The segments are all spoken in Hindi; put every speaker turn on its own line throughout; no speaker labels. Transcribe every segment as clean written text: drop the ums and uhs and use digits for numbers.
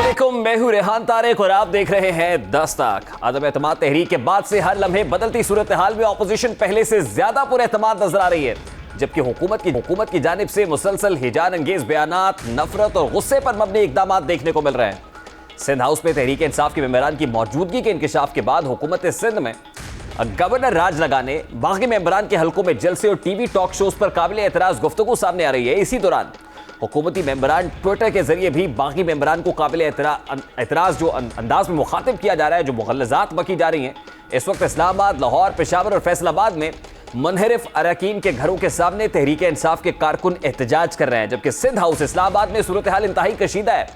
अस्सलामुअलैकुम, मैं हूं रेहान तारिक और आप देख रहे हैं 10 तक। अदम एतमाद तहरीक के बाद से हर लम्हे बदलती सूरत हाल में ऑपोजिशन पहले से ज्यादा पुरएतमाद नजर आ रही है, जबकि हुकूमत की जानिब से मुसलसल हिजान अंगेज बयानात, नफरत और गुस्से पर मबनी इकदाम देखने को मिल रहे हैं। सिंध हाउस में तहरीक इंसाफ के मेंबरान की मौजूदगी के इंकशाफ के बाद हुकूमत सिंध में गवर्नर राज लगाने बागी मेंबरान के हलकों में जलसे और टीवी टॉक शोज पर काबिल एतराज गुफ्तगू सामने आ रही है। इसी दौरान हुकूमती मेंबरान ट्विटर के जरिए भी बागी मेंबरान को काबिल एतराज जो अंदाज में मुखातिब किया जा रहा है, जो मुगल्लज़ात बकी जा रही हैं। इस वक्त इस्लामाबाद, लाहौर, पेशावर और फैसलाबाद में मुनहरिफ अरकान के घरों के सामने तहरीक इंसाफ के कारकुन एहतजाज कर रहे हैं, जबकि सिंध हाउस इस्लामाबाद में सूरत हाल इंतहाई कशीदा है।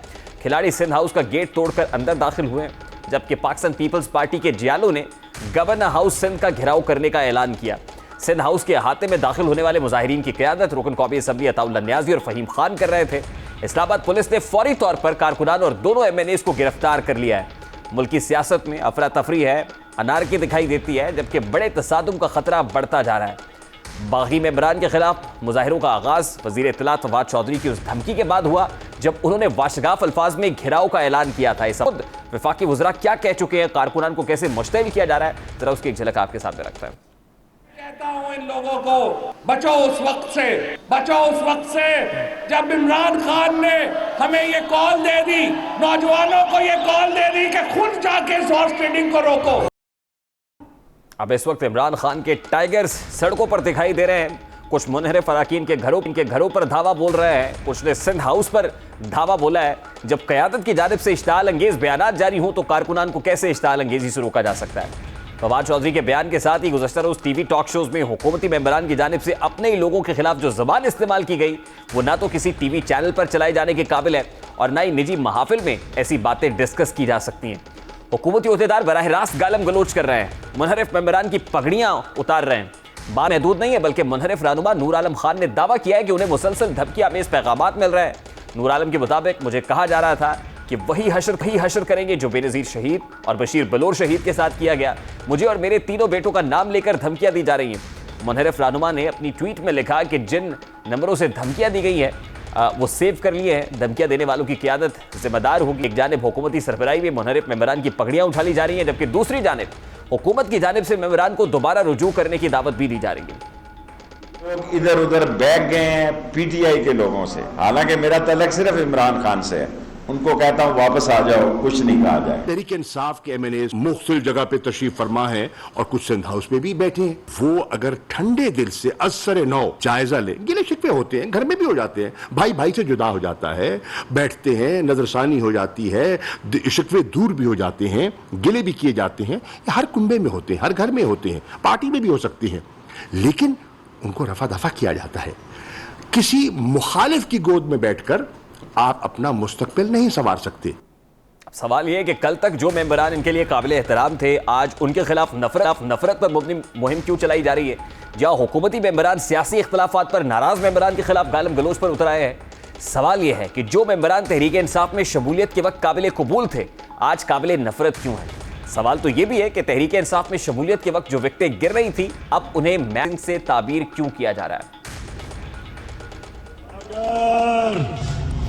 खिलाड़ी सिंध हाउस का गेट तोड़कर अंदर दाखिल हुए हैं, जबकि पाकिस्तान पीपल्स पार्टी के जियालों ने गवर्नर हाउस सिंध का घेराव करने का ऐलान किया। सिंध हाउस के अहाते में दाखिल होने वाले मुजाहिरीन की क़यादत रुकन कौमी असम्बली अताउल्लाह न्याजी और फ़हीम खान कर रहे थे। इस्लामाबाद पुलिस ने फौरी तौर पर कारकुनान और दोनों MNAs को गिरफ्तार कर लिया है। मुल्की सियासत में अफरा तफरी है, अनारकी दिखाई देती है, जबकि बड़े तसादुम का खतरा बढ़ता जा रहा है। बागी मेंबरान के खिलाफ मुजाहिरों का आगाज वज़ीर इत्तलात फवाद चौधरी की उस धमकी के बाद हुआ जब उन्होंने वाशगाफ अल्फाज में घेराव का ऐलान किया था। इस खुद वफाकी वज़रा क्या कह चुके हैं, कारकुनान को कैसे मुश्तइल किया जा रहा है, जरा उसकी एक झलक आपके सामने रखता है।
कहता हूं इन लोगों को, बचो उस वक्त से, बचो उस वक्त से जब इमरान खान ने हमें ये कॉल दे दी, नौजवानों को ये कॉल दे दी कि खुद जाके इस हॉर्स ट्रेडिंग को रोको।
अब इस वक्त इमरान खान के टाइगर्स सड़कों पर दिखाई दे रहे हैं। कुछ मुनहरिफ अरकान के घरों पर धावा बोल रहे हैं, कुछ ने सिंध हाउस पर धावा बोला है। जब क़यादत की जानिब से इश्ताल अंगेज बयानात जारी हों तो कारकुनान को कैसे इश्ताल अंगेजी से रोका जा सकता है। फवाद चौधरी के बयान के साथ ही गुज़श्ता रोज़ टीवी टॉक शोज में हुकूमती मेंबरान की जानिब से अपने ही लोगों के खिलाफ जो ज़बान इस्तेमाल की गई वो ना तो किसी टीवी चैनल पर चलाए जाने के काबिल है और ना ही निजी महाफिल में ऐसी बातें डिस्कस की जा सकती हैं। हुकूमती ओहदेदार बराह रास्त गालम गलोच कर रहे हैं, मुनहरिफ मेंबरान की पगड़ियां उतार रहे हैं। बात महदूद नहीं है, बल्कि मुनहरिफ रहनुमा नूर आलम खान ने दावा किया है कि उन्हें मुसलसल धमकी आमेज पैगामात मिल रहे हैं। नूर आलम के मुताबिक मुझे कहा जा रहा था कि वही हशर करेंगे जो बेनज़ीर शहीद और बशीर बलोर शहीद के साथ किया गया। मुझे और मेरे तीनों बेटों का नाम लेकर धमकियां दी जा रही हैं। मुनहरिफ रहनुमा ने अपनी ट्वीट में लिखा कि जिन नंबरों से धमकियां दी गई हैं वो सेव कर लिए हैं। धमकियां देने वालों की क़यादत जिम्मेदार होगी। एक जानिब हुकूमती सरबराही में मुनहरिफ मेंबरान की पगड़ियां उछाली जा रही हैं, जबकि दूसरी जानिब हुकूमत की जानिब से मेंबरान को दोबारा रुजू करने की दावत भी दी जा रही है।
लोग इधर उधर बैठ गए हैं PTI के लोगों से, हालांकि मेरा तल्लक सिर्फ इमरान खान से है। उनको कहता हूं वापस आ जाओ, कुछ नहीं कहा जाए।
तहरीक इंसाफ के MNAs मुख्तलिफ जगह पे तशरीफ फरमा है और कुछ सिंध हाउस में भी बैठे हैं। वो अगर ठंडे दिल से असर नौ जायजा ले, गिले शिकवे होते हैं, घर में भी हो जाते हैं, भाई भाई से जुदा हो जाता है, बैठते हैं, नजरसानी हो जाती है, शिकवे दूर भी हो जाते हैं, गिले भी किए जाते हैं। ये हर कुंबे में होते हैं, हर घर में होते हैं, पार्टी में भी हो सकती है, लेकिन उनको रफा दफा किया जाता है। किसी मुखालिफ की गोद में बैठकर आप अपना मुस्तकबिल नहीं संवार सकते।
सवाल यह है कि कल तक जो मेंबरान इनके लिए काबिल एहतराम थे, आज उनके खिलाफ नफरत पर मुबनी मुहिम क्यों चलाई जा रही है। जहां हुकूमती मेंबरान सियासी इख्तलाफात पर नाराज मेंबरान के खिलाफ गालम गलोच पर उतर आए हैं, सवाल यह है कि जो मेंबरान तहरीक इंसाफ में शमूलियत के वक्त काबिल कबूल थे, आज काबिल नफरत क्यों है। सवाल तो यह भी है कि तहरीक इंसाफ में शमूलियत के वक्त जो विकटें गिर रही थी, अब उन्हें मैच से ताबीर क्यों किया जा रहा है।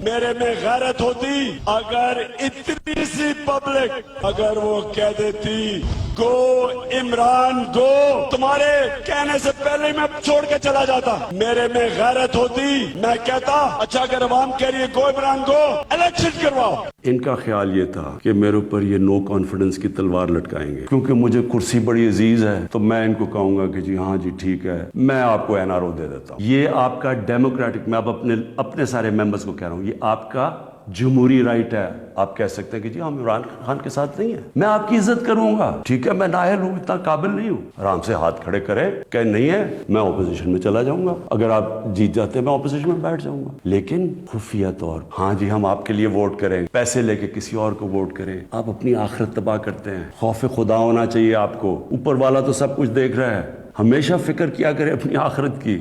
मेरे में गैरत होती, अगर इतनी सी पब्लिक अगर वो कह देती गो इमरान गो, तुम्हारे कहने से पहले मैं छोड़ के चला जाता। मेरे में गैरत होती, मैं कहता अच्छा अगर अवाम कह रही है गो इमरान गो, इलेक्शन करवाओ।
इनका ख्याल ये था कि मेरे ऊपर ये नो कॉन्फिडेंस की तलवार लटकाएंगे, क्योंकि मुझे कुर्सी बड़ी अजीज है, तो मैं इनको कहूंगा कि जी हाँ जी ठीक है, मैं आपको NRO दे देता हूँ। ये आपका डेमोक्रेटिक, मैं अब अपने सारे मेंबर्स को कह रहा हूँ, ये आपका जमहूरी राइट है। आप कह सकते हैं कि जी हम इमरान खान के साथ नहीं है, मैं आपकी इज्जत करूंगा, ठीक है, मैं नाअहल हूं, इतना काबिल नहीं हूं। आराम से हाथ खड़े करें, कह नहीं है मैं ऑपोजिशन में चला जाऊंगा, अगर आप जीत जाते हैं मैं ऑपोजिशन में बैठ जाऊंगा। लेकिन खुफिया तौर, हाँ जी हम आपके लिए वोट करें, पैसे लेके किसी और को वोट करें, आप अपनी आखिरत तबाह करते हैं। खौफ खुदा होना चाहिए आपको, ऊपर वाला तो सब कुछ देख रहा है, हमेशा फिक्र किया करें अपनी आखिरत की।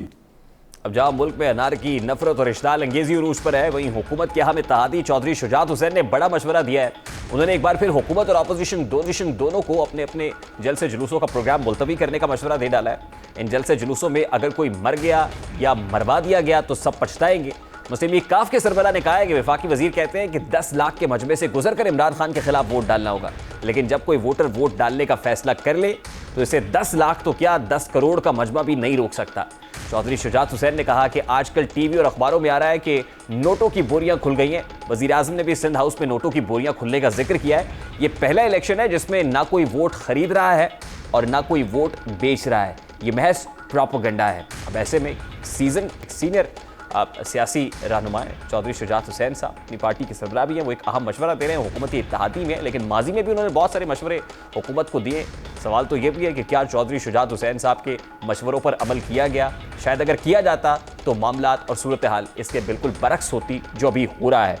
अब जहां मुल्क में अनारकी, नफरत और इश्ताल अंगेजी उरूज पर है, वहीं हुकूमत के हम इत्तेहादी चौधरी शुजात हुसैन ने बड़ा मशवरा दिया है। उन्होंने एक बार फिर हुकूमत और अपोजिशन दोनों को अपने अपने जलसे जुलूसों का प्रोग्राम मुलतवी करने का मशवरा दे डाला है। इन जलसे जुलूसों में अगर कोई मर गया या मरवा दिया गया तो सब पछताएंगे, मुस्लिम लीग काफ के सरबराह ने कहा है कि वफाकी वजीर कहते हैं कि 10 लाख के मजमे से गुजरकर इमरान खान के खिलाफ वोट डालना होगा, लेकिन जब कोई वोटर वोट डालने का फैसला कर ले तो इसे 10 लाख तो क्या 10 करोड़ का मजमा भी नहीं रोक सकता। चौधरी शुजात हुसैन ने कहा कि आजकल टीवी और अखबारों में आ रहा है कि नोटों की बोरियां खुल गई हैं। वजीर आजम ने भी सिंध हाउस में नोटों की बोरियां खुलने का जिक्र किया है। ये पहला इलेक्शन है जिसमें ना कोई वोट खरीद रहा है और ना कोई वोट बेच रहा है, ये महज प्रोपेगेंडा है। अब ऐसे में सीनियर सियासी रहनुमा चौधरी शुजात हुसैन साहब अपनी पार्टी के सरबराह भी हैं, वो एक अहम मशवरा दे रहे हैं, हुकूमती इत्तेहादी में, लेकिन माजी में भी उन्होंने बहुत सारे मशवरे हुकूमत को दिए। सवाल तो ये भी है कि क्या चौधरी शुजात हुसैन साहब के मशवरों पर अमल किया गया? शायद अगर किया जाता तो मामलात और सूरत हाल इसके बिल्कुल बरक्स होती जो अभी हो रहा है।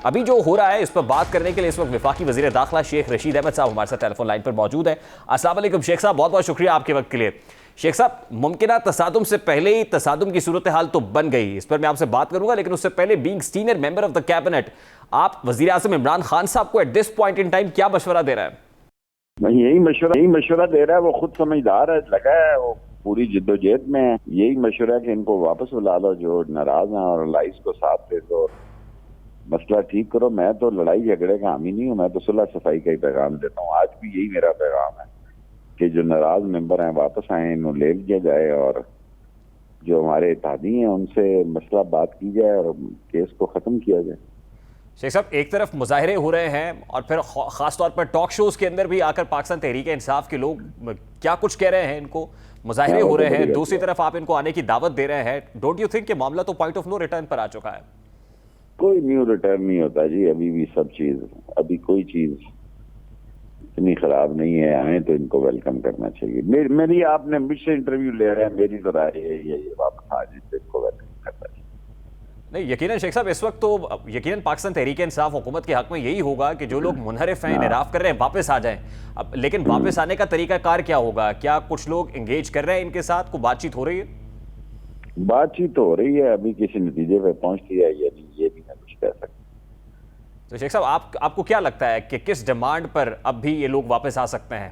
अभी जो हो रहा है इस पर बात करने के लिए इस वक्त वफाकी वजीर दाखिला शेख रशीद अहमद साहब हमारे साथ टेलीफोन लाइन पर मौजूद है। अस्सलाम वालेकुम शेख साहब, बहुत बहुत शुक्रिया आपके वक्त के लिए। शेख साहब, मुमकिन तसादुम से पहले ही तसादुम की सूरत हाल तो बन गई, इस पर मैं आपसे बात करूंगा, लेकिन उससे पहले being senior member of the cabinet, आप वजीर आज़म इमरान खान साहब को eight this point in time क्या मशवरा दे रहा है?
यही मशवरा दे रहा है, वो खुद समझदार है, लगा है, वो पूरी जिद्दोजहद में है। यही मशवरा है कि इनको वापस बुला लो जो नाराज हैं और लाइस को साथ दे दो, मसला ठीक करो। मैं तो लड़ाई झगड़े का हामी नहीं हूँ, मैं तो सुलह सफाई का ही पैगाम देता हूँ। आज भी यही मेरा पैगाम है कि जो नाराज मेंबर हैं वापस आए, इन्हें ले लिया जाए और जो हमारे इत्तेहादी हैं उनसे मसला बात की जाए और केस को खत्म किया जाए।
शेख साहब, एक तरफ मुजाहरे हो रहे हैं और फिर खास तौर पर टॉक शोज के अंदर भी आकर पाकिस्तान तहरीक इंसाफ के लोग क्या कुछ कह रहे हैं, इनको मुजाहरे हो रहे हैं, दूसरी तरफ आप इनको आने की दावत दे रहे हैं। डोंट यू थिंक कि मामला तो पॉइंट ऑफ नो रिटर्न पर आ चुका है?
कोई न्यू रिटर्न नहीं होता जी, अभी भी सब चीज, अभी कोई चीज इतनी खराब नहीं है। आए तो इनको वेलकम करना चाहिए। मेरी आपने मुझसे इंटरव्यू ले रहे हैं, मेरी तो राय है ये वापस आ जाए तो इनको वेलकम करना चाहिए।
नहीं, यकीनन शेख साहब, इस वक्त तो यकीनन पाकिस्तान तहरीक इंसाफ हुकूमत के हक में यही होगा कि जो लोग मुनहरिफ हैं, इनहराफ कर रहे हैं, वापस आ जाएं। अब लेकिन वापस आने का तरीकाकार क्या होगा? क्या कुछ लोग एंगेज कर रहे हैं इनके साथ? कोई बातचीत हो रही है?
बातचीत तो हो रही है, अभी किसी नतीजे पे पहुंचती है या नहीं ये भी मैं कुछ कह सकता।
तो शेख साहब, आपको क्या लगता है कि किस डिमांड पर अब भी ये लोग वापस आ सकते हैं?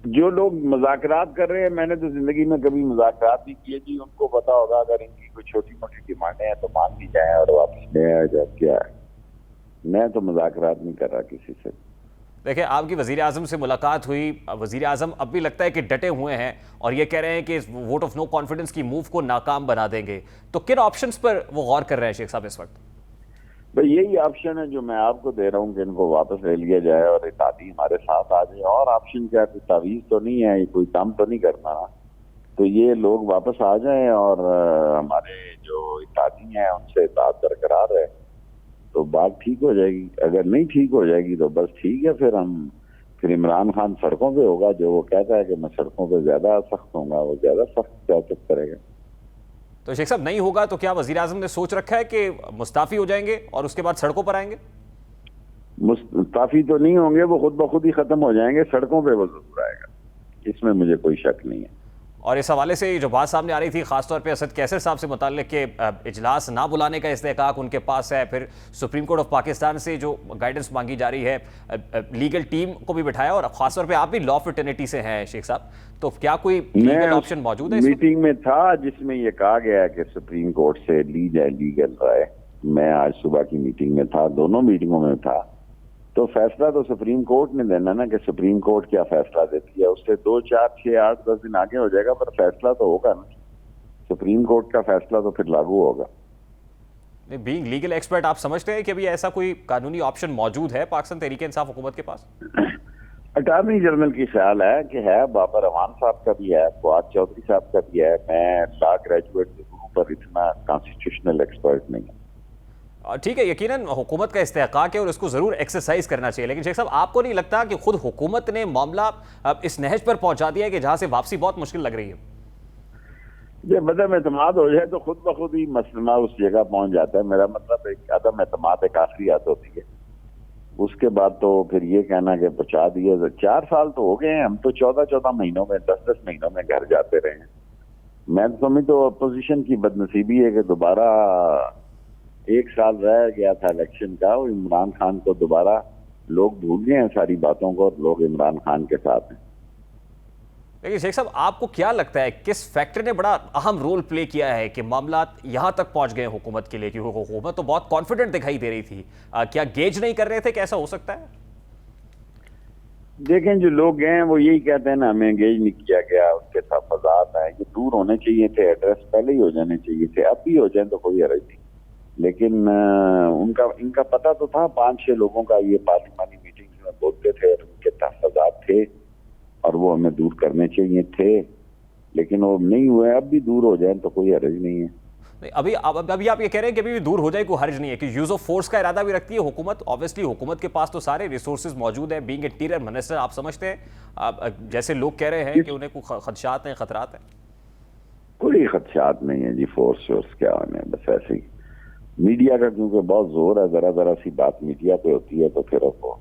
जो लोग मुज़ाकरात कर रहे हैं, मैंने तो जिंदगी में कभी मुज़ाकरात नहीं किए जी, उनको पता होगा। अगर इनकी कोई छोटी मोटी डिमांडें हैं तो मान ली जाए और वापस ले आया जाए। क्या है, मैं तो मुज़ाकरात नहीं कर रहा किसी से।
देखिए, आपकी वजीर आजम से मुलाकात हुई, वजीर आजम अब भी लगता है कि डटे हुए हैं और ये कह रहे हैं कि इस वोट ऑफ नो कॉन्फिडेंस की मूव को नाकाम बना देंगे। तो किन ऑप्शंस पर वो गौर कर रहे हैं शेख साहब इस वक्त?
भाई यही ऑप्शन है जो मैं आपको दे रहा हूँ कि इनको वापस ले लिया जाए और इत्तेहादी हमारे साथ आ जाए। और ऑप्शन क्या, कोई तावीज तो नहीं है, कोई काम तो नहीं करना। तो ये लोग वापस आ जाएं और हमारे जो इत्तेहादी हैं उनसे बात बरकरार है तो बात ठीक हो जाएगी। अगर नहीं ठीक हो जाएगी तो बस ठीक है, फिर इमरान खान सड़कों पे होगा। जो वो कहता है कि मैं सड़कों पे ज्यादा सख्त होगा, वो ज्यादा सख्त सियासत करेगा।
तो शेख साहब, नहीं होगा तो क्या वजीर आजम ने सोच रखा है कि मुस्ताफी हो जाएंगे और उसके बाद सड़कों पर आएंगे?
मुस्ताफी तो नहीं होंगे, वो खुद ब खुद ही खत्म हो जाएंगे। सड़कों पे वो जरूर आएगा, इसमें मुझे कोई शक नहीं है।
और इस हवाले से जो बात सामने आ रही थी खासतौर पे असद कैसर साहब से मुताल्लिक के इजलास ना बुलाने का इस्तेहकाक उनके पास है, फिर सुप्रीम कोर्ट ऑफ पाकिस्तान से जो गाइडेंस मांगी जा रही है, लीगल टीम को भी बिठाया और खासतौर पे आप भी लॉ फ्रेटर्निटी से हैं शेख साहब, तो क्या कोई लीगल ऑप्शन मौजूद है?
मीटिंग में था जिसमें यह कहा गया कि सुप्रीम कोर्ट से ली जाए लीगल राय। मैं आज सुबह की मीटिंग में था, दोनों मीटिंगों में था। तो फैसला तो सुप्रीम कोर्ट ने देना ना कि सुप्रीम कोर्ट क्या फैसला देती है। उससे 2, 4, 6, 8, 10 दिन आगे हो जाएगा, पर फैसला तो होगा ना। सुप्रीम कोर्ट का फैसला तो फिर लागू होगा।
बीइंग लीगल एक्सपर्ट, आप समझते हैं कि अभी ऐसा कोई कानूनी ऑप्शन मौजूद है पाकिस्तान तहरीक इंसाफ हुकूमत के पास?
अटॉर्नी जनरल की ख्याल है कि है, बाबर अमान साहब का भी है, फुआद चौधरी साहब का भी है। मैं लॉ ग्रेजुएट हूँ पर इतना कॉन्स्टिट्यूशनल एक्सपर्ट नहीं है।
ठीक है, यकीनन हुकूमत का इस्तेहकाक है और उसको जरूर एक्सरसाइज करना चाहिए, लेकिन शेख साहब आपको नहीं लगता कि खुद हुकूमत ने मामला इस नहज पर पहुंचा दिया है कि जहां से वापसी बहुत मुश्किल लग रही है?
जब अदम एतमाद हो जाए तो खुद ब खुद ही मसला उस जगह पहुंच जाता है। मेरा मतलब एक अदम एतमाद एक आखिरी आदत होती है, उसके बाद तो फिर ये कहना कि पहुंचा दिए। 4 साल तो हो गए हैं, हम तो 14 महीनों में 10 महीनों में घर जाते रहे हैं। मैं तो समझ तो अपोजिशन की बदनसीबी है कि दोबारा 1 साल रह गया था इलेक्शन का, और इमरान खान को दोबारा लोग भूल गए हैं सारी बातों को और लोग इमरान खान के साथ हैं।
लेकिन शेख साहब, आपको क्या लगता है किस फैक्टर ने बड़ा अहम रोल प्ले किया है कि मामला यहां तक पहुंच गए हुकूमत के लिए? क्योंकि हुकूमत तो बहुत कॉन्फिडेंट दिखाई दे रही थी, क्या गेज नहीं कर रहे थे? कैसा हो सकता है?
देखें, जो लोग हैं वो यही कहते हैं ना, हमें एंगेज नहीं किया गया, उनके तहफ़्फ़ुज़ात हैं, ये दूर होने चाहिए थे, एड्रेस पहले ही हो जाने चाहिए थे, अब भी हो जाए तो कोई हर्ज नहीं। लेकिन इनका पता तो था, 5-6 लोगों का ये पार्लिमानी मीटिंग्स में बोलते थे और उनके तहफ़्फ़ुज़ात थे और वो हमें दूर करने चाहिए थे, लेकिन वो नहीं हुए। अब भी दूर हो जाए तो कोई हर्ज नहीं है।
अभी आप ये कह रहे हैं कि अभी भी दूर हो जाए, कोई हर्ज नहीं है, कि यूज ऑफ फोर्स का इरादा भी रखती है हुकूमत? ऑब्वियसली हुकूमत के पास तो सारे रिसोर्सेज मौजूद हैं। बीइंग इंटीरियर मिनिस्टर, आप समझते हैं जैसे लोग कह रहे हैं कि उन्हें कोई खदशात हैं, खतरात हैं?
कोई खदशात नहीं है जी। फोर्स क्या होने, बस ऐसे ही मीडिया का क्योंकि बहुत जोर है, जरा सी बात मीडिया पे होती है तो फिर वो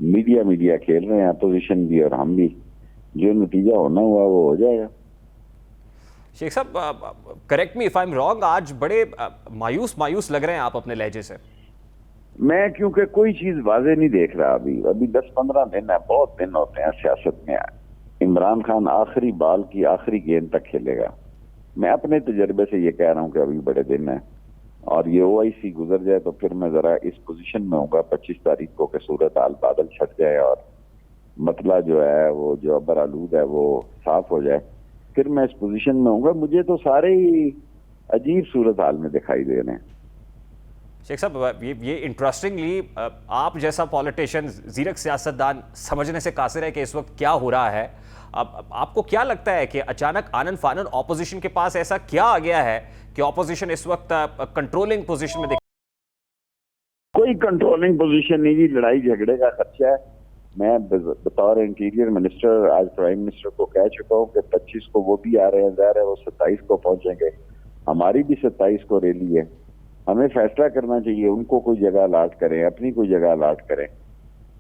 मीडिया खेल रहे हैं, अपोजिशन भी और हम भी। जो नतीजा होना हुआ वो हो जाएगा।
शेख साहब, correct me if I am wrong, आज बड़े मायूस लग रहे हैं आप अपने लहजे से।
मैं क्योंकि कोई चीज वाजे नहीं देख रहा अभी 10-15 दिन है, बहुत दिन होते हैं सियासत में। इमरान खान आखिरी बाल की आखिरी गेंद तक खेलेगा। मैं अपने तजर्बे से ये कह रहा हूँ कि अभी बड़े दिन है और ये OIC गुजर जाए तो फिर मैं जरा इस पोजीशन में होऊंगा 25 तारीख को कि सूरत हाल बादल छट जाए और मतला जो है वो जो अबर आलूद है वो साफ हो जाए, फिर मैं इस पोजीशन में होऊंगा। मुझे तो सारे ही अजीब सूरत हाल में दिखाई दे रहे हैं।
शेख साहब, ये इंटरेस्टिंगली आप जैसा पॉलिटिशियन, जीरक सियासतदान समझने से कासिर है कि इस वक्त क्या हो रहा है। अब आपको क्या लगता है कि अचानक आनन फानन ऑपोजिशन के पास ऐसा क्या आ गया है कि ऑपोजिशन इस वक्त कंट्रोलिंग पोजीशन में
कोई कंट्रोलिंग पोजीशन नहीं जी, लड़ाई झगड़े का खर्चा है। मैं बतौर इंटीरियर मिनिस्टर आज प्राइम मिनिस्टर को कह चुका हूँ कि 25 को वो भी आ रहे हैं, ज़ाहिर है वो 27 को पहुंचेंगे। हमारी भी 27 को रैली है। हमें फैसला करना चाहिए, उनको कोई जगह अलाट करें, अपनी कोई जगह अलाट करें।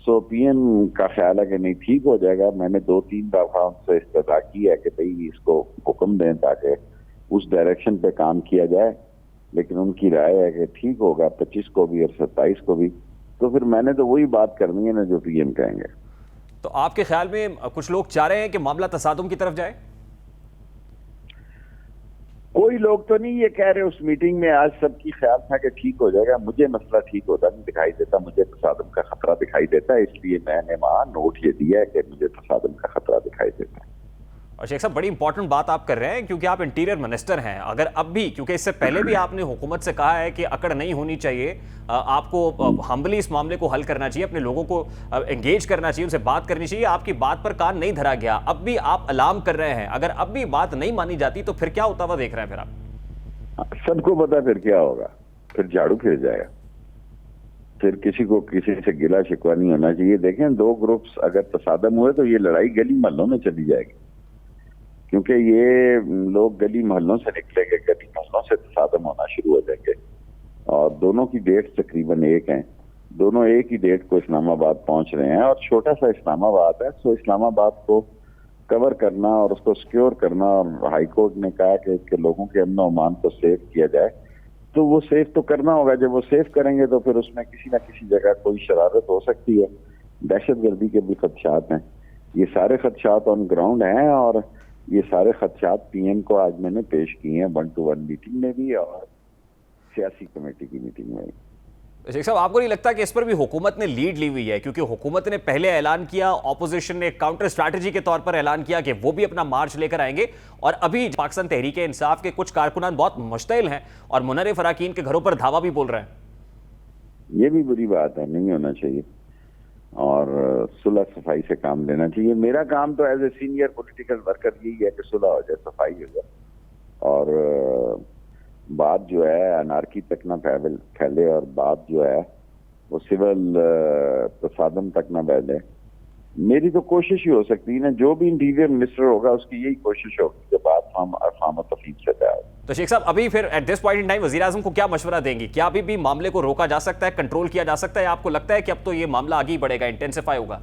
सो PM का ख्याल है कि नहीं ठीक हो जाएगा। मैंने 2-3 दफा उनसे इस्तदा की है कि भाई इसको हुक्म दें ताकि उस डायरेक्शन पे काम किया जाए, लेकिन उनकी राय है कि ठीक होगा 25 को भी और 27 को भी। तो फिर मैंने तो वही बात करनी है ना जो PM कहेंगे।
तो आपके ख्याल में कुछ लोग चाह रहे हैं कि मामला तसादुम की तरफ जाए?
कोई लोग तो नहीं ये कह रहे। उस मीटिंग में आज सबकी ख्याल था कि ठीक हो जाएगा। मुझे मसला ठीक होता नहीं दिखाई देता, मुझे तसादुम का खतरा दिखाई देता है, इसलिए मैंने वहां नोट ये दिया है कि मुझे तसादुम का खतरा दिखाई देता है।
और शेख साहब, बड़ी इंपॉर्टेंट बात आप कर रहे हैं क्योंकि आप इंटीरियर मिनिस्टर हैं। अगर अब भी, क्योंकि इससे पहले भी आपने हुकूमत से कहा है कि अकड़ नहीं होनी चाहिए, आपको हम्बली इस मामले को हल करना चाहिए, अपने लोगों को एंगेज करना चाहिए, उनसे बात करनी चाहिए, आपकी बात पर कान नहीं धरा गया, अब भी आप अलार्म कर रहे हैं। अगर अब भी बात नहीं मानी जाती तो फिर क्या होता हुआ देख रहे हैं फिर आप?
सबको पता फिर क्या होगा, फिर झाड़ू फिर जाएगा, फिर किसी को किसी से गिला शिकवा नहीं होना चाहिए। देखें, 2 ग्रुप्स अगर तसादम हुए तो ये लड़ाई गली मोहल्लों में चली जाएगी, क्योंकि ये लोग गली मोहल्लों से निकलेंगे, गली मोहल्लों से तसादम होना शुरू हो जाएंगे। और दोनों की डेट तकरीबन एक हैं, दोनों एक ही डेट को इस्लामाबाद पहुंच रहे हैं और छोटा सा इस्लामाबाद है। सो इस्लामाबाद को कवर करना और उसको सिक्योर करना, और हाई कोर्ट ने कहा कि लोगों के अमन अमान को सेफ किया जाए, तो वो सेफ तो करना होगा। जब वो सेफ करेंगे तो फिर उसमें किसी ना किसी जगह कोई शरारत हो सकती है। दहशतगर्दी के भी खदशात हैं, ये सारे खदशात ऑन ग्राउंड हैं और ये सारे खदशात PM को आज मैंने पेश किए हैं 1-to-1 मीटिंग में भी और सियासी कमेटी की मीटिंग में भी।
शेख साहब, आपको नहीं लगता कि इस पर भी हुकूमत ने लीड ली हुई है? क्योंकि हुकूमत ने पहले ऐलान किया, ऑपोजिशन ने काउंटर स्ट्रैटेजी के तौर पर ऐलान किया कि वो भी अपना मार्च लेकर आएंगे, और अभी पाकिस्तान तहरीक इंसाफ के कुछ कारकुनान बहुत मुश्तिल हैं और मुनर्रिफ अराकीन के घरों पर धावा भी बोल रहे हैं।
ये भी बुरी बात है, नहीं होना चाहिए और सुलह सफाई से काम लेना चाहिए। मेरा काम तो as a senior political worker यही है कि सुलह हो जाए, सफाई हो जाए और बात जो है अनारकी तक ना फैले और बात जो है वो सिविल तसादम तक ना फैले। मेरी तो कोशिश ही हो सकती है ना, जो भी इंटीरियर मिनिस्टर होगा उसकी यही कोशिश होगी कि बात हम अफाम तफहीम से जाए।
तो शेख साहब, अभी फिर eight this point in time वज़ीर आज़म को क्या मशवरा देंगी? क्या अभी भी मामले को रोका जा सकता है, कंट्रोल किया जा सकता है, या आपको लगता है कि अब तो ये मामला आगे ही बढ़ेगा, इंटेंसिफाई होगा?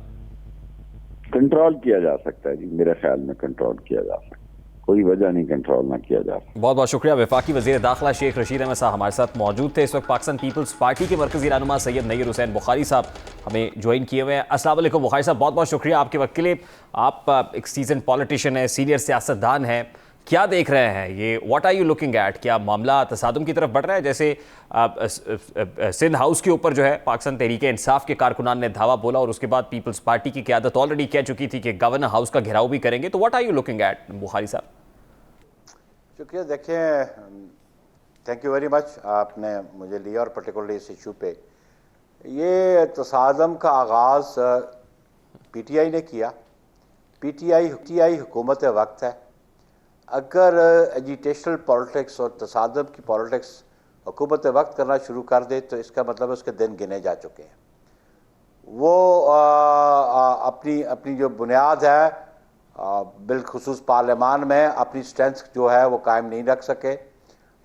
कंट्रोल किया जा सकता है जी, मेरे ख्याल में कंट्रोल किया जा सकता है। कोई वजह नहीं कंट्रोल ना किया जा रहा।
बहुत बहुत शुक्रिया। वफाकी वज़ीर दाखिला शेख रशीद अहमद साहब हमारे साथ मौजूद थे। इस वक्त पाकिस्तान पीपल्स पार्टी के मरकजी रहनुमा सैयद नय्यर हुसैन बुखारी साहब हमें ज्वाइन किए हुए हैं। अस्सलाम वालेकुम बुखारी साहब, बहुत बहुत शुक्रिया आपके वक्त के लिए। आप एक सीजन पॉलिटिशियन है, सीनियर सियासतदान है, क्या देख रहे हैं ये, what are you looking at? क्या मामला तसादुम की तरफ बढ़ रहा है? जैसे सिंध हाउस के ऊपर जो है पाकिस्तान तहरीक इंसाफ के कारकुनान ने धावा बोला और उसके बाद पीपल्स पार्टी की क़यादत ऑलरेडी कह चुकी थी कि गवर्नर हाउस का घेराव भी करेंगे, तो what are you looking at Bukhari साहब?
शुक्रिया। देखिए, थैंक यू वेरी मच, आपने मुझे लिया और पर्टिकुलरली इस इशू पे। ये तसादम का आगाज़ पीटीआई ने किया। पीटीआई हुकूमत वक्त है। अगर एजिटेशनल पॉलिटिक्स और तसादम की पॉलिटिक्स हुकूमत वक्त करना शुरू कर दे तो इसका मतलब उसके दिन गिने जा चुके हैं। वो अपनी जो बुनियाद है बिलखुसूस पार्लियामान में अपनी स्ट्रेंथ जो है वो कायम नहीं रख सके।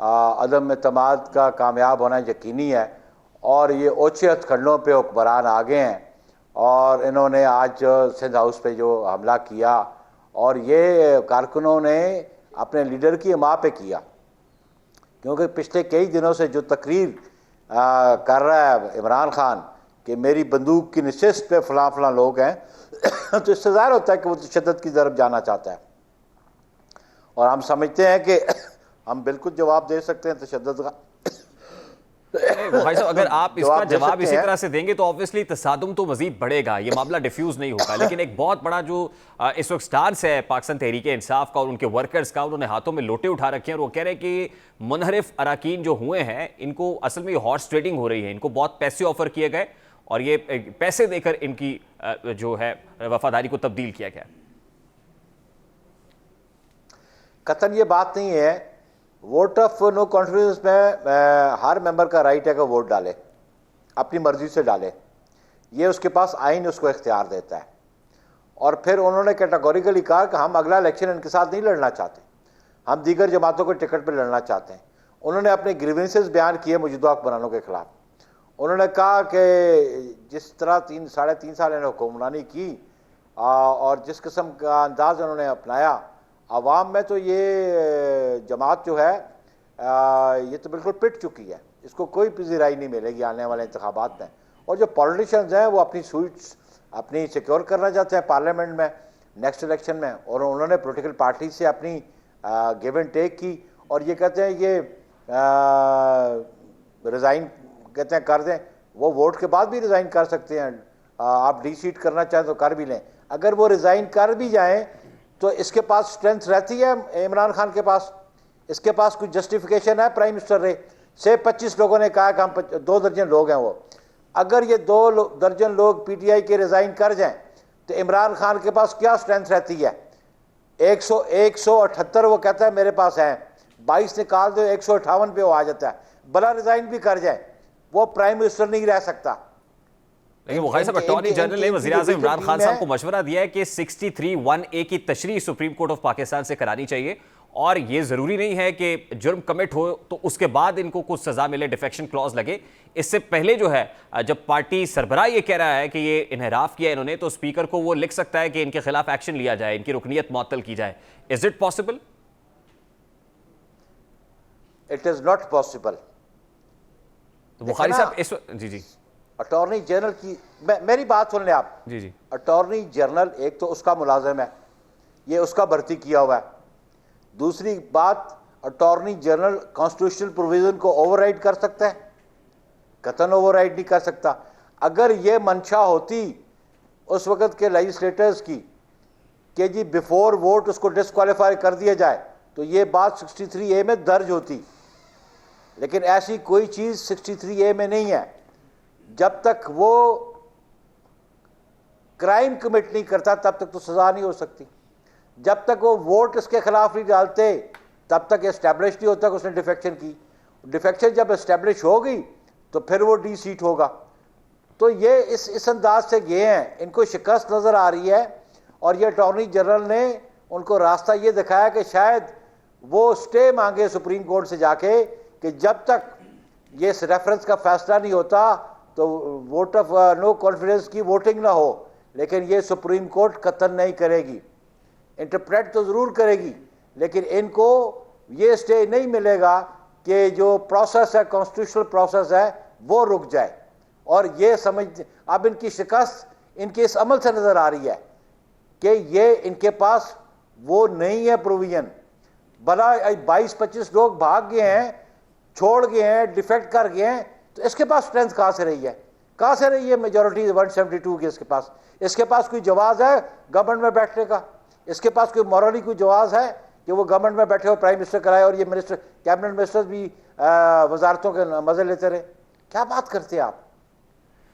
अदम एतमाद का कामयाब होना यकीनी है और ये ओछे हथकंडों पे हुक्मरान आ गए हैं और इन्होंने आज सिंध हाउस पे जो हमला किया और ये कारकुनों ने अपने लीडर की हिमा पे किया, क्योंकि पिछले कई दिनों से जो तकरीर कर रहा है इमरान खान कि मेरी बंदूक की नशिस्त पे फलां लोग हैं तो इससे ज़ाहिर होता है कि वो तशद्दुद की तरफ जाना चाहता है और हम समझते हैं कि हम बिल्कुल जवाब दे सकते हैं तशद्दुद का।
भाई साहब, अगर आप इसका जवाब इसी तरह से देंगे तो ऑब्वियसली तसादुम तो मजीद बढ़ेगा, ये मामला डिफ्यूज नहीं होगा। लेकिन एक बहुत बड़ा जो इस वक्त स्टांस है पाकिस्तान तहरीक इंसाफ का और उनके वर्कर्स का, उन्होंने हाथों में लोटे उठा रखे हैं और वो कह रहे हैं कि मुनहरिफ अराकीन जो हुए हैं इनको असल में हॉर्स ट्रेडिंग हो रही है, इनको बहुत पैसे ऑफर किए गए और ये पैसे देकर इनकी जो है वफादारी को तब्दील किया गया।
कतन ये बात नहीं है। वोट ऑफ नो कॉन्फिडेंस में हर मेंबर का राइट है कि वोट डाले, अपनी मर्जी से डाले, ये उसके पास आइन उसको इख्तियार देता है। और फिर उन्होंने कैटेगोरिकली कहा कि हम अगला इलेक्शन इनके साथ नहीं लड़ना चाहते, हम दीगर जमातों के टिकट पर लड़ना चाहते हैं। उन्होंने अपने ग्रीवेंसेस बयान किए मौजूदा हुक्मरानों के खिलाफ। उन्होंने कहा कि जिस तरह 3-3.5 साल इन्होंने हुक्मरानी की और जिस किस्म का अंदाज उन्होंने अपनाया आवाम में, तो ये जमात जो है ये तो बिल्कुल पिट चुकी है, इसको कोई पजीराई नहीं मिलेगी आने वाले इंतखाबात में। और जो पॉलिटिशियंस हैं वो अपनी सीट्स अपनी सिक्योर करना चाहते हैं पार्लियामेंट में नेक्स्ट इलेक्शन में, और उन्होंने पॉलिटिकल पार्टी से अपनी गिव एंड टेक की और ये कहते हैं ये रिज़ाइन कहते हैं कर दें। वो वोट के बाद भी रिज़ाइन कर सकते हैं, आप डी सीट करना चाहें तो कर भी लें। अगर वो रिज़ाइन कर भी जाएँ तो इसके पास स्ट्रेंथ रहती है इमरान खान के पास, इसके पास कुछ जस्टिफिकेशन है। प्राइम मिनिस्टर रहे से 25 लोगों ने कहा कि हम 2 दर्जन लोग हैं वो, अगर ये 2 दर्जन लोग पीटीआई के रिज़ाइन कर जाएं तो इमरान खान के पास क्या स्ट्रेंथ रहती है? 178 वो कहता है मेरे पास हैं, 22 निकाल दो 158 पे वो आ जाता है। भला रिज़ाइन भी कर जाए वो प्राइम मिनिस्टर नहीं रह सकता।
लेकिन बुखारी साहब, अटॉर्नी जनरल ने वज़ीर-ए-आज़म इमरान खान साहब को मशवरा दिया है कि 63(1)(a) की तशरीह सुप्रीम कोर्ट ऑफ पाकिस्तान से करानी चाहिए और ये ज़रूरी नहीं है कि जुर्म कमिट हो तो उसके बाद इनको कुछ सज़ा मिले, डिफेक्शन क्लॉज लगे। इससे पहले जो है जब पार्टी सरबराह ये कह रहा है कि ये इन्हराफ किया इन्होंने, तो स्पीकर को वो लिख सकता है कि इनके खिलाफ एक्शन लिया जाए, इनकी रुकनीत मुअत्तल की जाए। Is it possible?
It is not possible.
Bukhari साहब इस जी
अटॉर्नी जनरल की मेरी बात सुन लें आप।
जी
अटॉर्नी जनरल एक तो उसका मुलाजिम है, ये उसका भर्ती किया हुआ है। दूसरी बात, अटॉर्नी जनरल कॉन्स्टिट्यूशनल प्रोविजन को ओवरराइड कर सकता है, कतन ओवरराइड नहीं कर सकता। अगर ये मंशा होती उस वक़्त के लेजिस्लेटर्स की कि जी बिफोर वोट उसको डिस्क्वालीफाई कर दिया जाए तो ये बात 63A में दर्ज होती, लेकिन ऐसी कोई चीज़ 63A में नहीं है। जब तक वो क्राइम कमिट नहीं करता तब तक तो सज़ा नहीं हो सकती। जब तक वो वोट इसके खिलाफ नहीं डालते तब तक एस्टेब्लिश नहीं होता कि उसने डिफेक्शन की। डिफेक्शन जब एस्टेब्लिश हो गई तो फिर वो डी सीट होगा। तो ये इस अंदाज से ये हैं, इनको शिकस्त नज़र आ रही है और ये अटॉर्नी जनरल ने उनको रास्ता ये दिखाया कि शायद वो स्टे मांगे सुप्रीम कोर्ट से जाके कि जब तक ये इस रेफरेंस का फैसला नहीं होता तो वोट ऑफ नो कॉन्फिडेंस की वोटिंग ना हो, लेकिन ये सुप्रीम कोर्ट कतन नहीं करेगी, इंटरप्रेट तो ज़रूर करेगी, लेकिन इनको ये स्टे नहीं मिलेगा कि जो प्रोसेस है, कॉन्स्टिट्यूशनल प्रोसेस है, वो रुक जाए। और ये समझ, अब इनकी शिकस्त इनके इस अमल से नजर आ रही है कि ये इनके पास वो नहीं है प्रोविजन। भला 22-25 लोग भाग गए हैं, छोड़ गए हैं, डिफेक्ट कर गए हैं, तो इसके पास स्ट्रेंथ कहां से रही है? कहां से रही है मेजोरिटी 172 की? इसके पास कोई जवाब है गवर्नमेंट में बैठने का? इसके पास कोई मॉरली कोई जवाब है कि वो गवर्नमेंट में बैठे हो, प्राइम मिनिस्टर कराए और ये मिनिस्टर, कैबिनेट मिनिस्टर भी वजारतों के मजे लेते रहे? क्या बात करते हैं आप?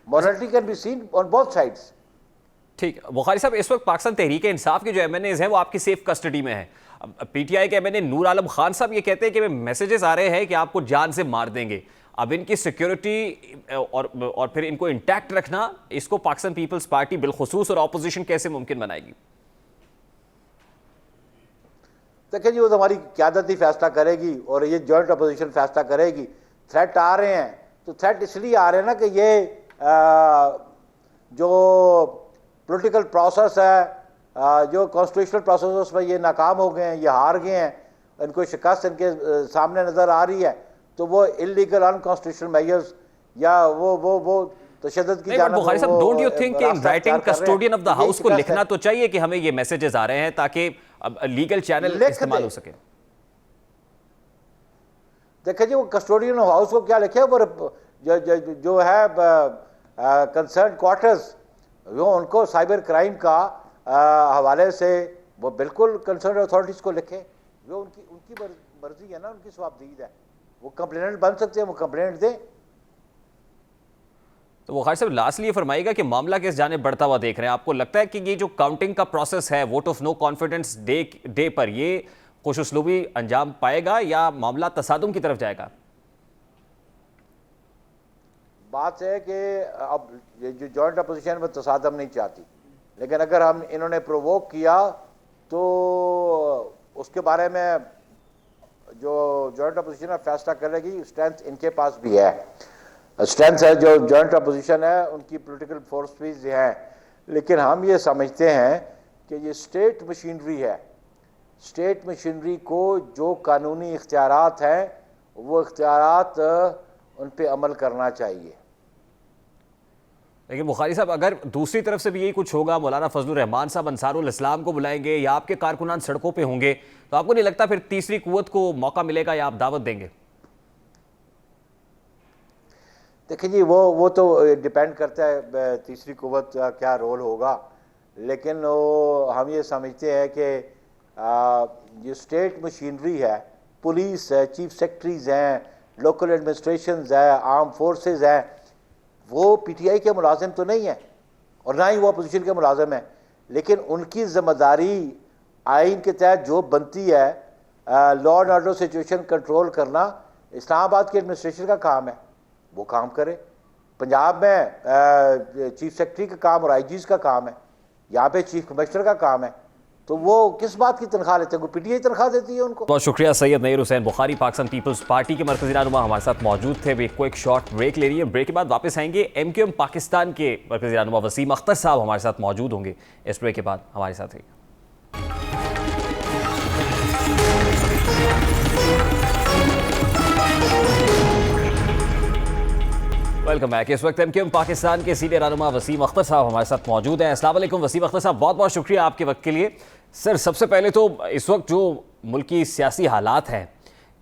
Morality can be seen on both sides.
ठीक, बुखारी साहब, इस वक्त पाकिस्तान तहरीक इंसाफ के जो एमएनएज हैं वो आपकी सेफ कस्टडी में है। पीटीआई के एमएनए नूर आलम खान साहब ये कहते हैं कि मैसेजेस आ रहे हैं कि आपको जान से मार देंगे। अब इनकी सिक्योरिटी और फिर इनको इंटैक्ट रखना, इसको पाकिस्तान पीपल्स पार्टी बिलखुसूस और ऑपोजिशन कैसे मुमकिन बनाएगी?
देखिए जी, वो तो हमारी क़यादत ही फैसला करेगी और ये जॉइंट अपोजिशन फैसला करेगी। थ्रेट आ रहे हैं तो थ्रेट इसलिए आ रहे हैं ना कि ये जो पॉलिटिकल प्रोसेस है, जो कॉन्स्टिट्यूशनल प्रोसेस है, उसमें ये नाकाम हो गए हैं, ये हार गए हैं, इनको शिकस्त इनके सामने नज़र आ रही है। तो वो इलीगल अनकॉन्स्टिट्यूशनल मेजर्स या वो तशद्दुद की जानिब,
बुखारी साहब, don't you think in writing custodian of the house को लिखना तो चाहिए कि हमें ये मैसेजेस आ रहे हैं ताकि लीगल चैनल इस्तेमाल हो सके?
देखिए जी, वो कस्टोडियन ऑफ हाउस को क्या लिखे, वो जो है कंसर्न क्वार्टर्स, वो उनको साइबर क्राइम का हवाले से वो बिल्कुल कंसर्न अथॉरिटीज को लिखे। वो उनकी मर्जी है ना, उनकी स्वाबदीद है, वो कंप्लेनेंट बन सकते हैं, वो कंप्लेनेंट दें।
तो वो खालिद साहब, लास्टली ये फरमाइएगा कि मामला किस जाने बढ़ता हुआ देख रहे हैं? आपको लगता है कि ये जो काउंटिंग का प्रोसेस है vote of no confidence day पर, ये खुशउस्लूबी अंजाम पाएगा या मामला तसादुम की तरफ जाएगा?
बात है कि अब ये जो जॉइंट अपोजिशन में तसादम नहीं चाहती, लेकिन अगर हम इन्होंने प्रोवोक किया तो उसके बारे में जो जॉइंट अपोजिशन फैसला करेगी। स्ट्रेंथ इनके पास भी है, स्ट्रेंथ है, जो जॉइंट अपोजिशन है उनकी पॉलिटिकल फोर्स भी हैं, लेकिन हम ये समझते हैं कि ये स्टेट मशीनरी है। स्टेट मशीनरी को जो कानूनी इख्तियारात हैं वो इख्तियारात उन पे अमल करना चाहिए।
लेकिन बुखारी साहब, अगर दूसरी तरफ से भी यही कुछ होगा, मौलाना फजलुर रहमान साहब अंसारुल इस्लाम को बुलाएंगे या आपके कारकुनान सड़कों पे होंगे, तो आपको नहीं लगता फिर तीसरी कुव्वत को मौका मिलेगा या आप दावत देंगे?
देखिए जी, वो तो डिपेंड करता है तीसरी कुव्वत का क्या रोल होगा, लेकिन वो हम ये समझते हैं कि ये स्टेट मशीनरी है, पुलिस है, चीफ सेक्रेटरीज हैं, लोकल एडमिनिस्ट्रेशंस है, आर्म फोर्सेस हैं, वो पीटीआई के मुलाजिम तो नहीं है और ना ही वो अपोजिशन के मुलाजिम है, लेकिन उनकी जिम्मेदारी आइन के तहत जो बनती है, law and order situation control करना इस्लामाबाद के एडमिनिस्ट्रेशन का काम है, वो काम करे। पंजाब में चीफ सेक्रेटरी का काम और आईजीज का काम है, यहाँ पे चीफ कमिश्नर का काम है, तो वो किस बात की तनख्वाह लेते हैं? पीटीआई तनख्वाह देती है उनको।
बहुत शुक्रिया सैयद नईर हुसैन बुखारी, पाकिस्तान पीपल्स पार्टी के मरकजी रहनुमा हमारे साथ मौजूद थे। वे को एक शॉर्ट ब्रेक ले रही है, ब्रेक के बाद वापस आएंगे। एमक्यूएम पाकिस्तान के मरकजी रहनुमा वसीम अख्तर साहब हमारे साथ मौजूद होंगे। इस ब्रेक के बाद हमारे साथ रहिए। Welcome back. इस वक्त एमक्यूएम पाकिस्तान के सीनियर रहनुमा वसीम अख्तर साहब हमारे साथ मौजूद हैं। अस्सलाम वालेकुम वसीम अख्तर साहब, बहुत बहुत शुक्रिया आपके वक्त के लिए। सर, सबसे पहले तो इस वक्त जो मुल्की सियासी हालात हैं,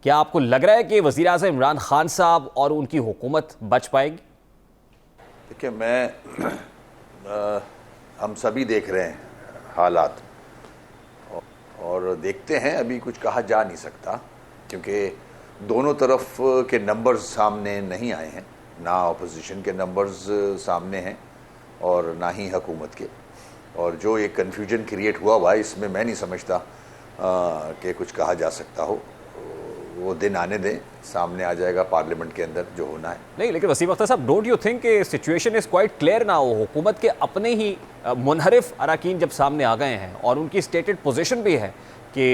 क्या आपको लग रहा है कि वज़ीर आज़म इमरान खान साहब और उनकी हुकूमत बच पाएगी?
देखिए, हम सभी देख रहे हैं हालात और देखते हैं, अभी कुछ कहा जा नहीं सकता क्योंकि दोनों तरफ के नंबर्स सामने नहीं आए हैं, ना अपोजिशन के नंबर्स सामने हैं और ना ही हुकूमत के। और जो एक कन्फ्यूजन क्रिएट हुआ इसमें मैं नहीं समझता कि कुछ कहा जा सकता हो। वो दिन आने दें, सामने आ जाएगा पार्लियामेंट के अंदर जो होना है।
नहीं, लेकिन वसीम अख्तर साहब, don't you think situation is quite clear ना हो? हुकूमत के अपने ही मुनहरिफ अराकीन जब सामने आ गए हैं और उनकी स्टेटेड पोजीशन भी है कि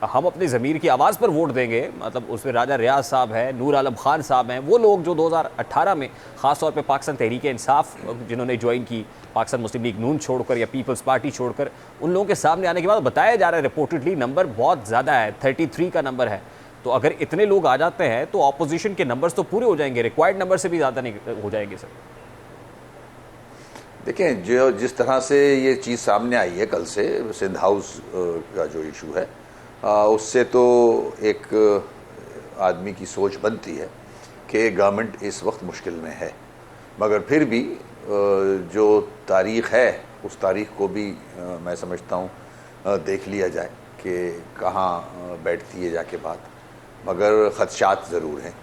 हम अपनी ज़मीर की आवाज़ पर वोट देंगे, मतलब उसमें राजा रियाज साहब हैं, नूर आलम खान साहब हैं, वो लोग जो 2018 में ख़ास तौर पे पाकिस्तान तहरीक इंसाफ जिन्होंने ज्वाइन की, पाकिस्तान मुस्लिम लीग नून छोड़कर या पीपल्स पार्टी छोड़कर, उन लोगों के सामने आने के बाद बताया जा रहा है रिपोर्टेडली नंबर बहुत ज़्यादा है, 33 का नंबर है। तो अगर इतने लोग आ जाते हैं तो ऑपोजिशन के नंबर्स तो पूरे हो जाएंगे, रिक्वायर्ड नंबर से भी ज़्यादा नहीं हो जाएंगे सर।
देखें, जो जिस तरह से ये चीज़ सामने आई है कल से, सिंध हाउस का जो इशू है, उससे तो एक आदमी की सोच बनती है कि गवर्नमेंट इस वक्त मुश्किल में है, मगर फिर भी जो तारीख़ है उस तारीख़ को भी मैं समझता हूँ देख लिया जाए कि कहाँ बैठती है जाके बात, मगर ख़दशात ज़रूर हैं।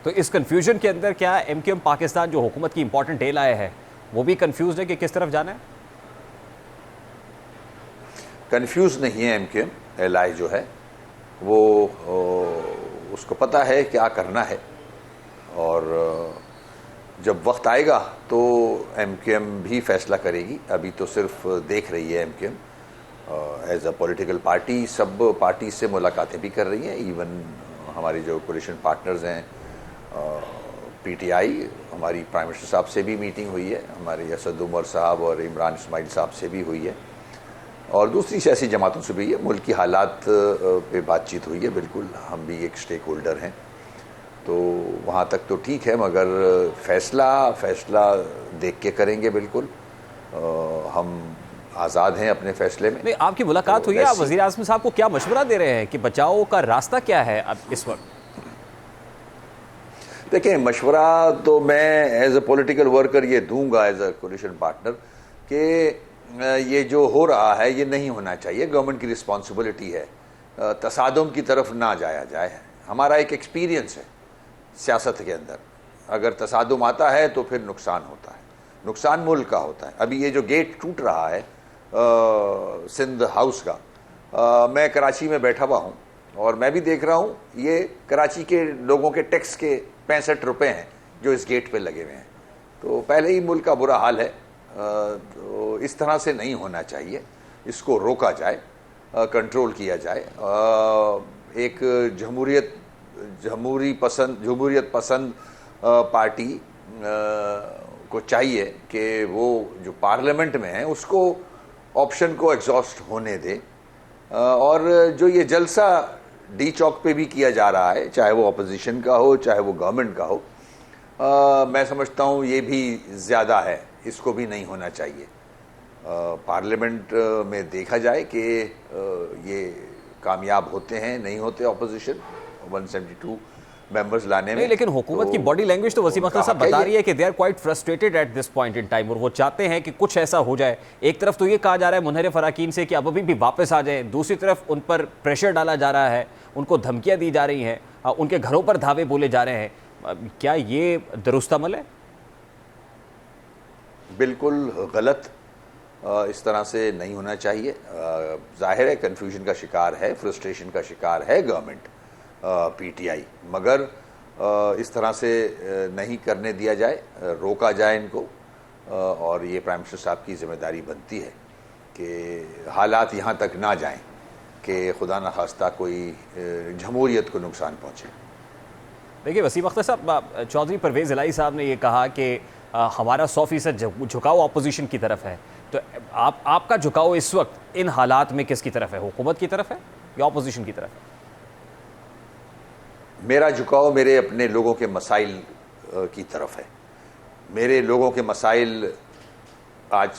तो इस कन्फ्यूजन के अंदर क्या MQM पाकिस्तान जो हुकूमत की इंपॉर्टेंट एल आए है वो भी कंफ्यूज है कि किस तरफ जाना है?
कंफ्यूज नहीं है MQM, LI जो है वो उसको पता है क्या करना है, और जब वक्त आएगा तो MQM भी फैसला करेगी। अभी तो सिर्फ देख रही है MQM as a political party, सब पार्टी से मुलाकातें भी कर रही हैं, इवन हमारी जो कोलिशन पार्टनर्स हैं PTI, हमारी प्राइम मिनिस्टर साहब से भी मीटिंग हुई है, हमारे असद उमर साहब और इमरान इस्माइल साहब से भी हुई है, और दूसरी सियासी जमातों से भी हुई है। मुल्क की हालात पे बातचीत हुई है, बिल्कुल हम भी एक स्टेक होल्डर हैं, तो वहाँ तक तो ठीक है, मगर फैसला देख के करेंगे बिल्कुल। हम आज़ाद हैं अपने फैसले में।
नहीं, आपकी मुलाकात हुई है, आप वज़ीर आज़म साहब को क्या मशवरा दे रहे हैं कि बचाव का रास्ता क्या है अब इस वक्त?
देखें, मशवरा तो मैं एज ए पॉलिटिकल वर्कर ये दूंगा एज ए कोलिशन पार्टनर कि ये जो हो रहा है ये नहीं होना चाहिए, गवर्नमेंट की रिस्पॉन्सिबिलिटी है, तसादुम की तरफ ना जाया जाए। हमारा एक एक्सपीरियंस है सियासत के अंदर, अगर तसादुम आता है तो फिर नुकसान होता है, नुकसान मुल्क का होता है। अभी ये जो गेट टूट रहा है सिंध हाउस का, मैं कराची में बैठा हुआ हूँ और मैं भी देख रहा हूँ ये कराची के लोगों के टैक्स के 65 रुपये हैं जो इस गेट पे लगे हुए हैं। तो पहले ही मुल्क का बुरा हाल है, तो इस तरह से नहीं होना चाहिए, इसको रोका जाए, कंट्रोल किया जाए। एक जमहूरियत पसंद पार्टी को चाहिए कि वो जो पार्लियामेंट में है उसको ऑप्शन को एग्जॉस्ट होने दे, और जो ये जलसा डी चौक पे भी किया जा रहा है, चाहे वो अपोजिशन का हो चाहे वो गवर्नमेंट का हो, मैं समझता हूँ ये भी ज़्यादा है, इसको भी नहीं होना चाहिए। पार्लियामेंट में देखा जाए कि ये कामयाब होते हैं नहीं होते अपोजिशन 172 मेंबर्स लाने में।
लेकिन हुकूमत की बॉडी लैंग्वेज तो वसीम अख्तर साहब बता रही है कि they are quite frustrated at this point in time, और वो चाहते हैं कि कुछ ऐसा हो जाए। एक तरफ तो ये कहा जा रहा है मुनहरिफ अराकीन से कि अब अभी भी वापस आ जाए, दूसरी तरफ उन पर प्रेशर डाला जा रहा है, उनको धमकियां दी जा रही हैं, उनके घरों पर धावे बोले जा रहे हैं। क्या ये दुरुस्त अमल है?
बिल्कुल गलत, इस तरह से नहीं होना चाहिए। जाहिर है कन्फ्यूजन का शिकार है, फ्रस्ट्रेशन का शिकार है गवर्नमेंट PTI, मगर इस तरह से नहीं करने दिया जाए, रोका जाए इनको, और ये प्राइम मिनिस्टर साहब की जिम्मेदारी बनती है कि हालात यहाँ तक ना जाएं कि खुदा न खास्ता कोई जमहूरियत को नुकसान पहुँचे।
देखिए वसीम अख्तर साहब, चौधरी परवेज़ इलाही साहब ने ये कहा कि हमारा 100% झुकाव अपोजिशन की तरफ है, तो आपका झुकाव इस वक्त इन हालात में किसकी तरफ है? हुकूमत की तरफ है या अपोजिशन की तरफ है?
मेरा झुकाव मेरे अपने लोगों के मसाइल की तरफ है। मेरे लोगों के मसाइल आज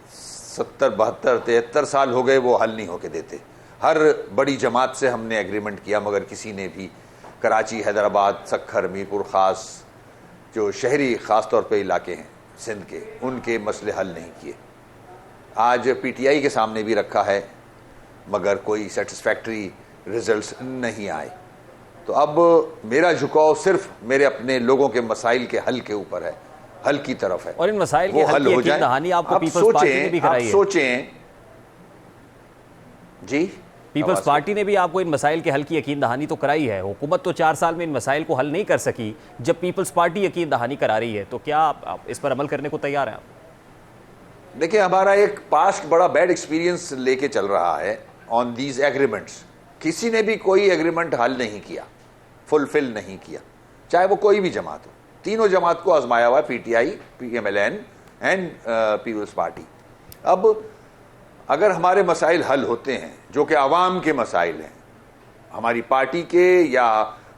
70, 72, 73 साल हो गए वो हल नहीं होके देते। हर बड़ी जमात से हमने एग्रीमेंट किया, मगर किसी ने भी कराची, हैदराबाद, सक्खर, मीरपुर ख़ास जो शहरी ख़ास तौर पे इलाके हैं सिंध के, उनके मसले हल नहीं किए। आज PTI के सामने भी रखा है, मगर कोई सेटिस्फैक्ट्री रिजल्ट्स नहीं आए। तो अब मेरा झुकाव सिर्फ मेरे अपने लोगों के मसाइल के हल के ऊपर है, हल की तरफ है,
और इन मसाइल के हल की कहानी आपको पीपल्स पार्टी ने भी कराई है।
सोचें जी,
पीपल्स पार्टी ने भी आपको इन मसाइल के हल की यकीन दहानी तो कराई है। हुकूमत तो 4 साल में इन मसाइल को हल नहीं कर सकी, जब पीपल्स पार्टी यकीन दहानी करा रही है, तो क्या आप इस पर अमल करने को तैयार हैं?
देखिए, हमारा एक पास्ट बड़ा बैड एक्सपीरियंस लेके चल रहा है ऑन दीज एग्रीमेंट्स। किसी ने भी कोई एग्रीमेंट हल नहीं किया, फुलफिल नहीं किया, चाहे वो कोई भी जमात हो। तीनों जमात को आजमाया हुआ है, पीटीआई, पीएमएलएन एंड पीपल्स पार्टी। अब अगर हमारे मसाइल हल होते हैं जो कि आवाम के मसाइल हैं, हमारी पार्टी के, या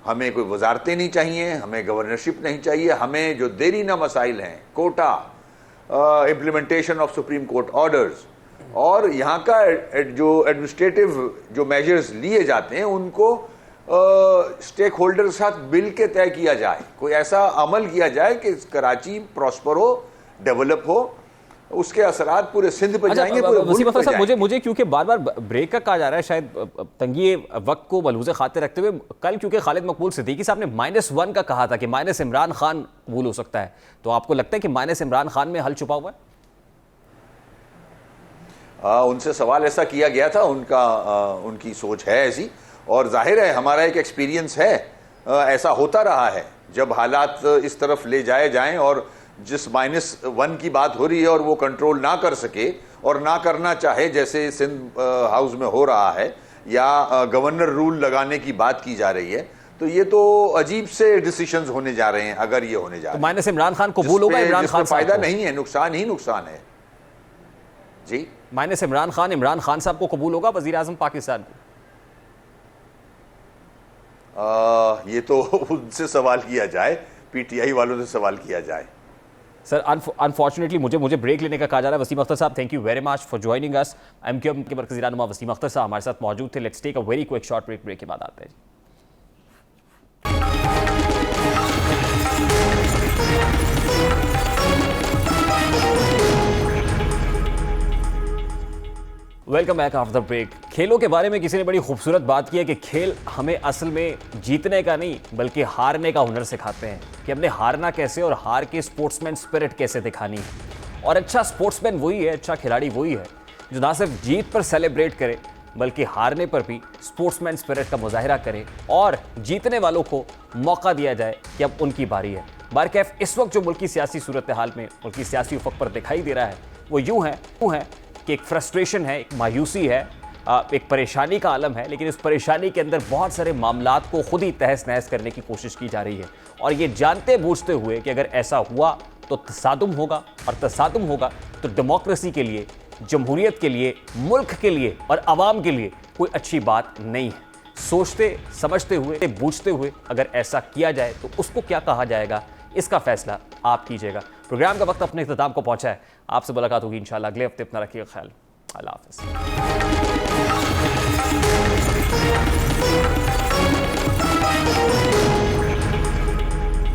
हमें कोई वजारतें नहीं चाहिए, हमें गवर्नरशिप नहीं चाहिए, हमें जो देरीना मसाइल हैं, quota, implementation of supreme court orders, और यहाँ का जो एडमिनिस्ट्रेटिव जो मेजर्स लिए जाते हैं उनको स्टेक होल्डर के साथ मिल के तय किया जाए। कोई ऐसा अमल किया जाए कि कराची प्रॉस्पर हो, डेवलप हो, उसके असरात पूरे सिंध पर जाएंगे, पूरे मुल्क पर जाएंगे।
मुझे क्योंकि बार बार ब्रेक का कहा जा रहा है, शायद तंगी वक्त को मलहूज़े खातिर रखते हुए, कल क्योंकि खालिद मकबूल सिद्दीकी साहब ने -1 का कहा था कि माइनस इमरान खान कबूल हो सकता है, तो आपको लगता है कि माइनस इमरान खान में हल छुपा हुआ है?
उनसे सवाल ऐसा किया गया था, उनकी सोच है ऐसी, और जाहिर है हमारा एक एक्सपीरियंस है, ऐसा होता रहा है। जब हालात इस तरफ ले जाए जाएं और जिस -1 की बात हो रही है और वो कंट्रोल ना कर सके और ना करना चाहे, जैसे सिंध हाउस में हो रहा है, या गवर्नर रूल लगाने की बात की जा रही है, तो ये तो अजीब से डिसीजंस होने जा रहे हैं। अगर ये होने जा रहे हैं,
माइनस इमरान खान कबूल होगा? इमरान खान
फायदा नहीं है, नुकसान ही नुकसान है जी।
माइनस इमरान खान साहब को कबूल होगा वजीर आजम पाकिस्तान को?
ये तो उनसे सवाल किया जाए, पीटीआई वालों से सवाल किया जाए।
सर, अनफॉर्चुनेटली मुझे ब्रेक लेने का कहा जा रहा है। वसीम अख्तर साहब, thank you very much for joining us. MQM के मरकज़ी रहनुमा वसीम अख्तर साहब हमारे साथ मौजूद थे। Let's take a very quick short break के बाद आते हैं। Welcome back after the break. खेलों के बारे में किसी ने बड़ी खूबसूरत बात की है कि खेल हमें असल में जीतने का नहीं बल्कि हारने का हुनर सिखाते हैं, कि हमने हारना कैसे और हार के स्पोर्ट्समैन स्पिरिट कैसे दिखानी है। और अच्छा स्पोर्ट्समैन वही है, अच्छा खिलाड़ी वही है जो ना सिर्फ जीत पर सेलिब्रेट करे बल्कि हारने पर भी स्पोर्ट्समैन स्पिरिट का मुजाहिरा करे और जीतने वालों को मौका दिया जाए कि अब उनकी बारी है। बारकैफ इस वक्त जो मुल्की सियासी सूरत हाल में, मुल्की सियासी उफक पर दिखाई दे रहा है, वो यूँ है कि एक फ्रस्ट्रेशन है, एक मायूसी है, एक परेशानी का आलम है, लेकिन इस परेशानी के अंदर बहुत सारे मामलात को खुद ही तहस नहस करने की कोशिश की जा रही है। और ये जानते बूझते हुए कि अगर ऐसा हुआ तो तसादुम होगा, और तसादुम होगा तो डेमोक्रेसी के लिए, जमहूरियत के लिए, मुल्क के लिए और आवाम के लिए कोई अच्छी बात नहीं है। सोचते समझते हुए, बूझते हुए अगर ऐसा किया जाए तो उसको क्या कहा जाएगा, इसका फैसला आप कीजिएगा। प्रोग्राम का वक्त अपने इख्तिताम को पहुंचा है। आपसे मुलाकात होगी इंशाल्लाह अगले हफ्ते। अपना रखिएगा ख्याल। अल्लाह हाफ़िज़।